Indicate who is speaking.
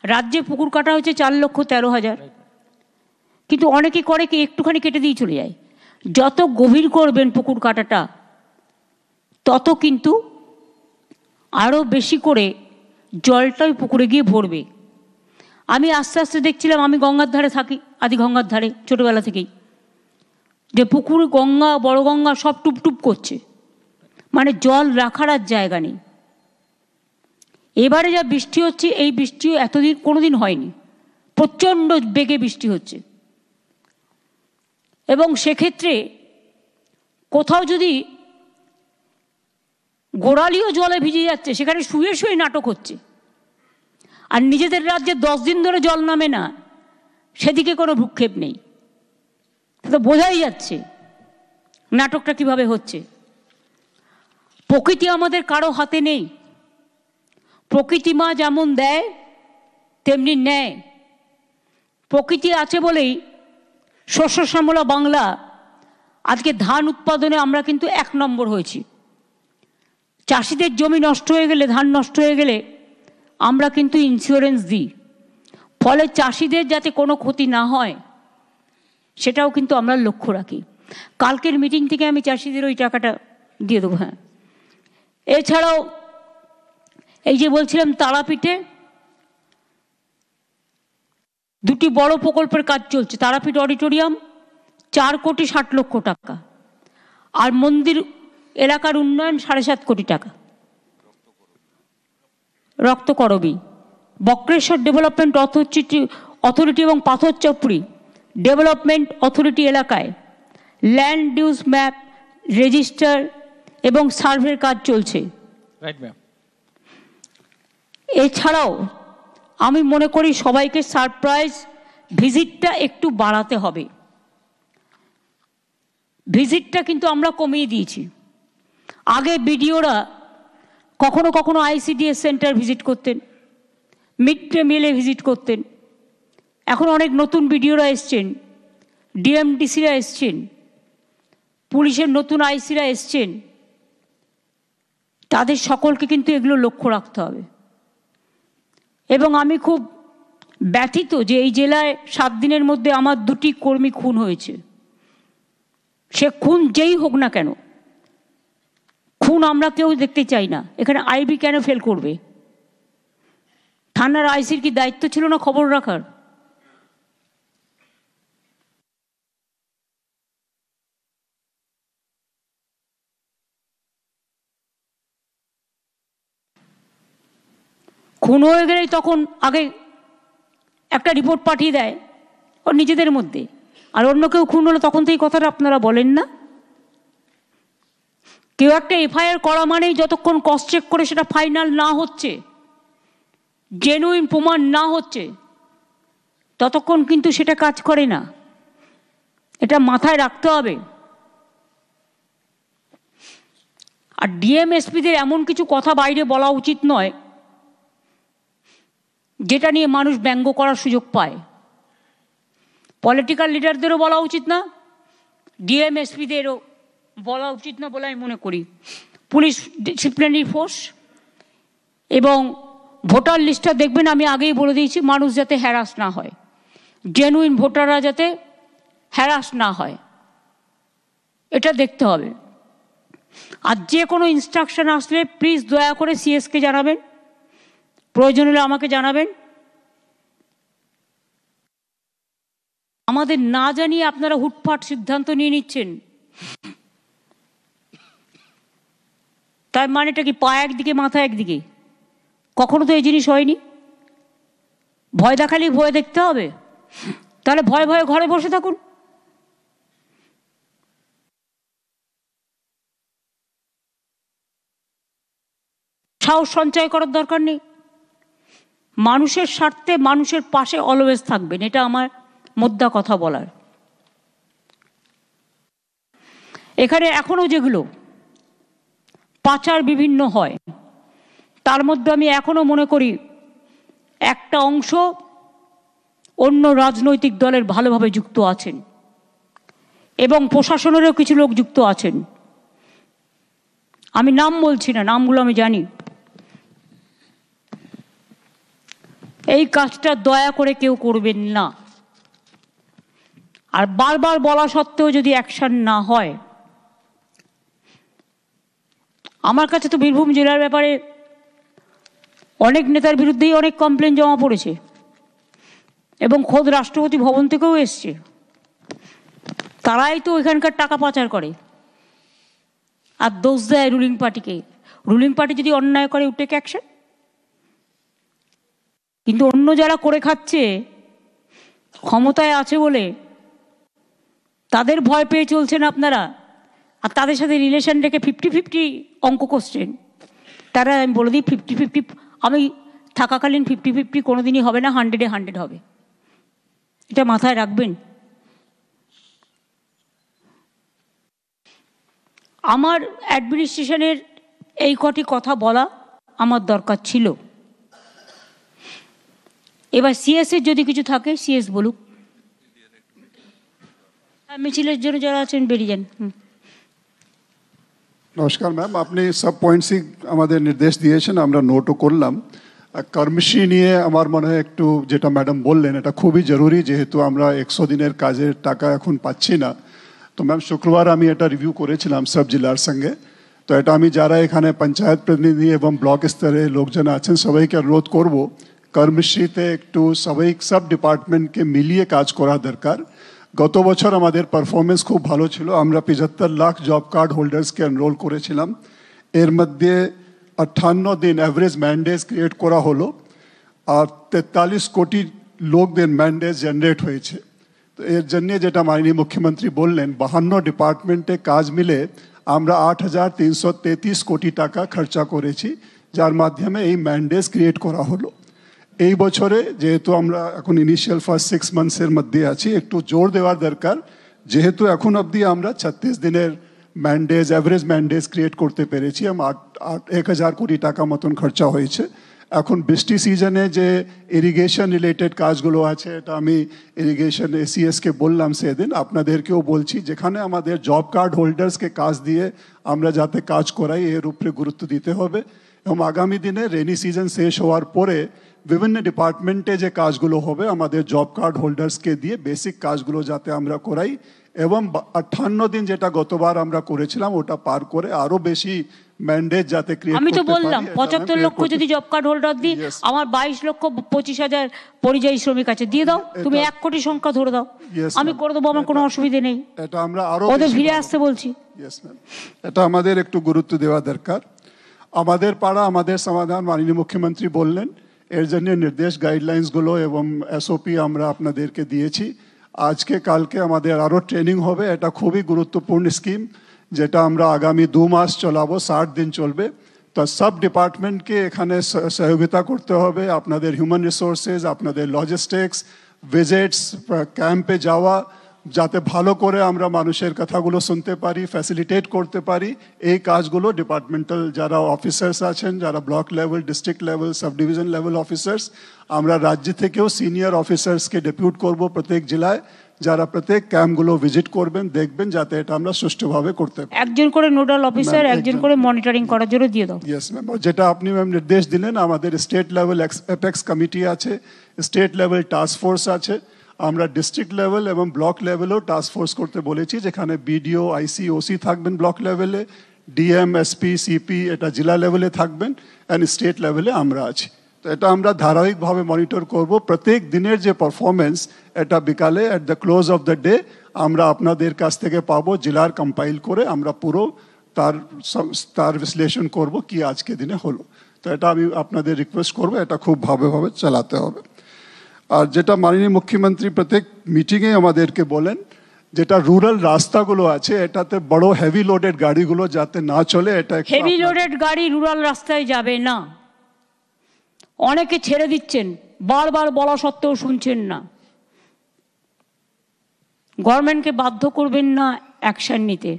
Speaker 1: রাজ্যে পুকুর কাটা হয়েছে 4,13,000, কিন্তু অনেকে করে কি একটুখানি কেটে দিয়ে চলে যায়। যত গভীর করবেন পুকুর কাটাটা তত কিন্তু আরও বেশি করে জলটা ওই পুকুরে গিয়ে ভরবে। আমি আস্তে আস্তে দেখছিলাম, আমি গঙ্গার ধারে থাকি, আদি গঙ্গার ধারে ছোটোবেলা থেকেই, যে পুকুর, গঙ্গা, বড় গঙ্গা সব টুপটুপ করছে, মানে জল রাখার আর জায়গা নেই। এবারে যা বৃষ্টি হচ্ছে, এই বৃষ্টি এতদিন কোনোদিন হয়নি, প্রচণ্ড বেগে বৃষ্টি হচ্ছে। এবং সেক্ষেত্রে কোথাও যদি গোড়ালিও জলে ভিজে যাচ্ছে, সেখানে শুয়ে শুয়ে নাটক হচ্ছে। আর নিজেদের রাজ্যে 10 দিন ধরে জল নামে না, সেদিকে কোনো ভ্রুক্ষেপ নেই। তো বোঝাই যাচ্ছে নাটকটা কিভাবে হচ্ছে। প্রকৃতি আমাদের কারো হাতে নেই। প্রকৃতি মা যেমন দেয় তেমনি নেয়। প্রকৃতি আছে বলেই শস্য শ্যামলা বাংলা আজকে ধান উৎপাদনে আমরা কিন্তু 1 নম্বর হয়েছি। চাষিদের জমি নষ্ট হয়ে গেলে, ধান নষ্ট হয়ে গেলে আমরা কিন্তু ইন্স্যুরেন্স দিই, ফলে চাষিদের যাতে কোনো ক্ষতি না হয় সেটাও কিন্তু আমরা লক্ষ্য রাখি। কালকের মিটিং থেকে আমি চাষিদের ওই টাকাটা দিয়ে দেবো। হ্যাঁ, এছাড়াও এই যে বলছিলাম তারাপীঠে 2টি বড় প্রকল্পের কাজ চলছে। তারাপীঠ অডিটোরিয়াম 4,60,00,000 টাকা, আর মন্দির এলাকার উন্নয়ন 7.5 কোটি টাকা। রক্তকরবী, বক্রেশ্বর ডেভেলপমেন্ট অথরিটি এবং পাথরচাপড়ি ডেভেলপমেন্ট অথরিটি এলাকায় ল্যান্ড ইউজ ম্যাপ, রেজিস্টার এবং সার্ভের কাজ চলছে। এছাড়াও আমি মনে করি সবাইকে সারপ্রাইজ ভিজিটটা একটু বাড়াতে হবে। ভিজিটটা কিন্তু আমরা কমিয়ে দিয়েছি। আগে বিডিওরা কখনো কখনো ICDS সেন্টার ভিজিট করতেন, মিড ডে মিলে ভিজিট করতেন। এখন অনেক নতুন বিডিওরা এসছেন, DMDCরা এসছেন, পুলিশের নতুন ICরা এসছেন। তাদের সকলকে কিন্তু এগুলো লক্ষ্য রাখতে হবে। এবং আমি খুব ব্যথিত যে এই জেলায় 7 দিনের মধ্যে আমার 2টি কর্মী খুন হয়েছে। সে খুন যেই হোক না কেন, খুন আমরা কেউ দেখতে চাই না। এখানে IB কেন ফেল করবে? থানার ICর কি দায়িত্ব ছিল না খবর রাখার? খুন হয়ে গেলেই তখন আগে একটা রিপোর্ট পাঠিয়ে দেয় ওর নিজেদের মধ্যে, আর অন্য কেউ খুন হলে তখন তো এই কথাটা আপনারা বলেন না। কেউ একটা FIR করা মানেই যতক্ষণ ক্রস চেক করে সেটা ফাইনাল না হচ্ছে, জেনুইন প্রমাণ না হচ্ছে, ততক্ষণ কিন্তু সেটা কাজ করে না। এটা মাথায় রাখতে হবে। আর DM SPদের এমন কিছু কথা বাইরে বলা উচিত নয় যেটা নিয়ে মানুষ ব্যঙ্গ করার সুযোগ পায়। পলিটিক্যাল লিডারদেরও বলা উচিত না, DM SPদেরও বলা উচিত না বলে আমি মনে করি। পুলিশ ডিসিপ্লিনারি ফোর্স এবং ভোটার লিস্টটা দেখবেন, আমি আগেই বলে দিয়েছি, মানুষ যাতে হ্যারাস না হয়, জেনুইন ভোটাররা যাতে হ্যারাস না হয়, এটা দেখতে হবে। আর যে কোনো ইনস্ট্রাকশন আসলে প্লিজ দয়া করে CS-কে জানাবেন, প্রয়োজন হলে আমাকে জানাবেন। আমাদের না জানিয়ে আপনারা হুটফাট সিদ্ধান্ত নিয়ে নিচ্ছেন, তার মানেটা কি? পা একদিকে মাথা একদিকে? কখনো তো এই জিনিস হয়নি। ভয় দেখালেই ভয় দেখতে হবে? তাহলে ভয়ে ভয়ে ঘরে বসে থাকুন। সাহস সঞ্চয় করার দরকার নেই। মানুষের স্বার্থে মানুষের পাশে অলওয়েজ থাকবেন, এটা আমার মোদ্দা কথা বলার। এখানে এখনো যেগুলো পাচার বিভিন্ন হয়, তার মধ্যে আমি এখনো মনে করি একটা অংশ অন্য রাজনৈতিক দলের ভালোভাবে যুক্ত আছেন এবং প্রশাসনেরও কিছু লোক যুক্ত আছেন। আমি নাম বলছি না, নামগুলো আমি জানি। এই কাজটা দয়া করে কেউ করবেন না। আর বারবার বলা সত্ত্বেও যদি অ্যাকশন না হয়, আমার কাছে তো বীরভূম জেলার ব্যাপারে অনেক নেতার বিরুদ্ধেই অনেক কমপ্লেন জমা পড়েছে এবং খোদ রাষ্ট্রপতি ভবন থেকেও এসছে। তারাই তো এখানকার টাকা পাচার করে আর দোষ দেয় রুলিং পার্টিকে। রুলিং পার্টি যদি অন্যায় করে টেক অ্যাকশন, কিন্তু অন্য যারা করে খাচ্ছে ক্ষমতায় আছে বলে তাদের ভয় পেয়ে চলছেন আপনারা, আর তাদের সাথে রিলেশন রেখে 50-50 অঙ্ক করছেন। তারা আমি বলে দিই 50-50 আমি থাকাকালীন 50-50 কোনোদিনই হবে না, 100-এ 100 হবে। এটা মাথায় রাখবেন। আমার অ্যাডমিনিস্ট্রেশনের এই কটি কথা বলা আমার দরকার ছিল। এবার সিএসের যদি কিছু থাকে সিএস বলুক। মিছিলের জন্য যারা আছেন বেরিয়ে যান।
Speaker 2: নমস্কার ম্যাম, আপনি সব পয়েন্টসই আমাদের নির্দেশ দিয়েছেন, আমরা নোটও করলাম। কর্মশ্রী নিয়ে আমার মনে হয় একটু যেটা ম্যাডাম বললেন এটা খুবই জরুরি, যেহেতু আমরা 100 দিনের কাজের টাকা এখন পাচ্ছি না। তো ম্যাম শুক্রবার আমি এটা রিভিউ করেছিলাম সব জেলার সঙ্গে। তো এটা আমি যারা এখানে পঞ্চায়েত প্রতিনিধি এবং ব্লক স্তরে লোকজন আছেন সবাইকে অনুরোধ করব, কর্মশ্রীতে একটু সবাই সব ডিপার্টমেন্টকে মিলিয়ে কাজ করা দরকার। গত বছর আমাদের পারফরমেন্স খুব ভালো ছিল, আমরা 75 লাখ জব কার্ড হোল্ডার্সকে এনরোল করেছিলাম। এর মধ্যে 58 দিন অ্যাভারেজ ম্যান্ডেজ ক্রিয়েট করা হলো আর 43 কোটি লোকদের ম্যান্ডেজ জেনারেট হয়েছে। তো এর জন্য যেটা মাননীয় মুখ্যমন্ত্রী বললেন 52 ডিপার্টমেন্টে কাজ মিলে আমরা 8,333 কোটি টাকা খরচা করেছি, যার মাধ্যমে এই ম্যান্ডেজ ক্রিয়েট করা হলো। এই বছরে যেহেতু আমরা এখন ইনিশিয়াল ফার্স্ট 6 মান্থসের মধ্যে আছি, একটু জোর দেওয়ার দরকার, যেহেতু এখন অবধি আমরা 36 দিনের ম্যান্ডেজ অ্যাভারেজ ম্যান্ডেজ ক্রিয়েট করতে পেরেছি। 1,000 কোটি টাকা মতন খরচা হয়েছে। এখন বৃষ্টি সিজনে যে ইরিগেশন রিলেটেড কাজগুলো আছে, এটা আমি ইরিগেশন এসিএসকে বললাম সেদিন, আপনাদেরকেও বলছি, যেখানে আমাদের জব কার্ড হোল্ডার্সকে কাজ দিয়ে আমরা যাতে কাজ করাই এর উপরে গুরুত্ব দিতে হবে। এবং আগামী দিনে রেনি সিজন শেষ হওয়ার পরে বিভিন্ন ডিপার্টমেন্টে যে কাজগুলো হবে আমাদের জব কার্ড হোল্ডার্সকে দিয়ে বেসিক কাজগুলো যাতে আমরা করাই এবং 58 দিন যেটা গতবার আমরা করেছিলাম ওটা পার করে আরো বেশি ম্যান্ডেজ যাতে ক্রিয়েট করতে পারি।
Speaker 1: আমি তো বললাম 75 লক্ষ যদি জব কার্ড হোল্ডার দিই, আমার 22,25,000 পরিযায়ী শ্রমিক আছে, দিয়ে দাও তুমি 1 কোটি সংখ্যা ধরে দাও, আমি করে দেবো, আমার কোনো অসুবিধা নেই।
Speaker 2: এটা আমরা আরো
Speaker 1: ওদের ফিরে আসতে বলছি।
Speaker 2: ইয়েস ম্যাম, এটা আমাদের একটু গুরুত্ব দেওয়া দরকার। আমাদের পাড়া আমাদের সমাধান মাননীয় মুখ্যমন্ত্রী বললেন, এর জন্য নির্দেশ গাইডলাইন্সগুলো এবং এসওপি আমরা আপনাদেরকে দিয়েছি। আজকে কালকে আমাদের আরও ট্রেনিং হবে, এটা খুবই গুরুত্বপূর্ণ স্কিম যেটা আমরা আগামী 2 মাস চলাবো, 60 দিন চলবে। তো সব ডিপার্টমেন্টকে এখানে সহযোগিতা করতে হবে, আপনাদের হিউম্যান রিসোর্সেস, আপনাদের লজিস্টিক্স, ভিজিটস, ক্যাম্পে যাওয়া, যাতে ভালো করে আমরা মানুষের কথাগুলো শুনতে পারি, ফ্যাসিলিটেট করতে পারি। এই কাজগুলো ডিপার্টমেন্টাল যারা অফিসার্স আছেন, যারা block level, district level, sub division level officers, আমরা রাজ্য থেকেও সিনিয়র অফিসার্সকে ডেপুট করব প্রত্যেক জেলায়, যারা প্রত্যেক ক্যাম্পগুলো ভিজিট করবেন, দেখবেন, যাতে এটা আমরা সুষ্ঠুভাবে করতে পারি।
Speaker 1: একজন করে নোডাল অফিসার, একজন করে মনিটরিং করার জন্য দিয়ে দাও।
Speaker 2: ইয়েস ম্যাম, যেটা আপনি ম্যাম নির্দেশ দিলেন, আমাদের স্টেট লেভেল অ্যাপেক্স কমিটি আছে, স্টেট লেভেল টাস্ক ফোর্স আছে, আমরা ডিস্ট্রিক্ট লেভেল এবং ব্লক লেভেলেও টাস্ক ফোর্স করতে বলেছি, যেখানে বিডিও, আইসি, ওসি থাকবেন ব্লক লেভেলে, ডিএম, এসপি, সিপি এটা জেলা লেভেলে থাকবেন, অ্যান্ড স্টেট লেভেলে আমরা আছি। তো এটা আমরা ধারাবাহিকভাবে মনিটর করব। প্রত্যেক দিনের যে পারফরমেন্স এটা বিকালে at the close of the day আমরা আপনাদের কাছ থেকে পাবো, জেলার কম্পাইল করে আমরা পুরো তার বিশ্লেষণ করব কি আজকে দিনে হলো। তো এটা আমি আপনাদের রিকোয়েস্ট করবো, এটা খুব ভালোভাবে চালাতে হবে। আর যেটা মাননীয় মুখ্যমন্ত্রী প্রত্যেক মিটিংয়ে আমাদেরকে বলেন, যেটা রুরাল রাস্তাগুলো আছে এটাতে বড় হেভি লোডেড গাড়িগুলো যাতে না চলে, এটা
Speaker 1: হেভি লোডেড গাড়ি রুরাল রাস্তায় যাবে না। অনেকে ছেড়ে দিচ্ছেন, বারবার বলা সত্ত্বেও শুনছেন না। গভর্নমেন্টকে বাধ্য করবেন না অ্যাকশন নিতে।